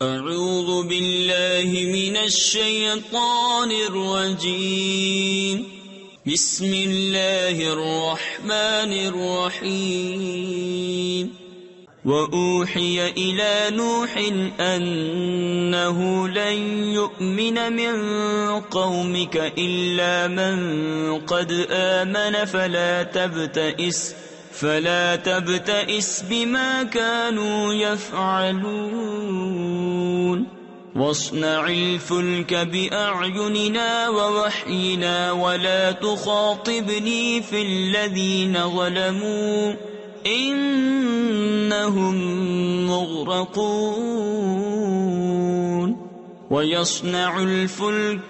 اعوذ باللہ من الشیطان الرجیم بسم اللہ الرحمن الرحیم وَأُوحِيَ إِلَى نُوحٍ أَنَّهُ لَن يُؤْمِنَ مِن قَوْمِكَ إِلَّا مَن قَدْ آمَنَ فَلَا تَبْتَئِسْ بِمَا كَانُوا يَفْعَلُونَ وَاصْنَعِ الْفُلْكَ بِأَعْيُنِنَا وَوَحْيِنَا وَلَا تُخَاطِبْنِي فِي الَّذِينَ ظَلَمُوا إنهم مغرقون ويصنع الفلك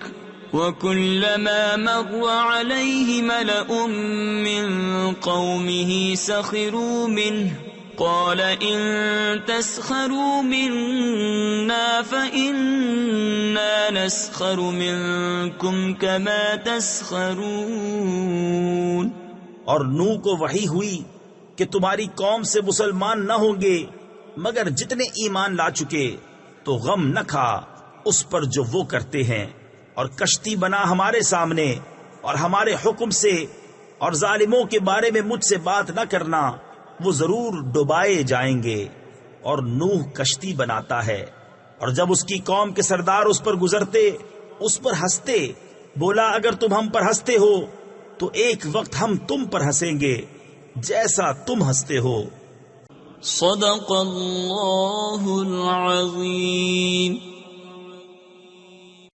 وكلما مر عليه ملأ من قومه سخروا منه قال إن تسخروا منا فإنا نسخر منكم كما تسخرون۔ اور نوح کو وحی ہوئی کہ تمہاری قوم سے مسلمان نہ ہوں گے مگر جتنے ایمان لا چکے، تو غم نہ کھا اس پر جو وہ کرتے ہیں، اور کشتی بنا ہمارے سامنے اور ہمارے حکم سے، اور ظالموں کے بارے میں مجھ سے بات نہ کرنا، وہ ضرور ڈبائے جائیں گے۔ اور نوح کشتی بناتا ہے، اور جب اس کی قوم کے سردار اس پر گزرتے اس پر ہنستے، بولا اگر تم ہم پر ہنستے ہو تو ایک وقت ہم تم پر ہنسیں گے جیسا تم ہنستے ہو۔ صدق اللہ العظیم۔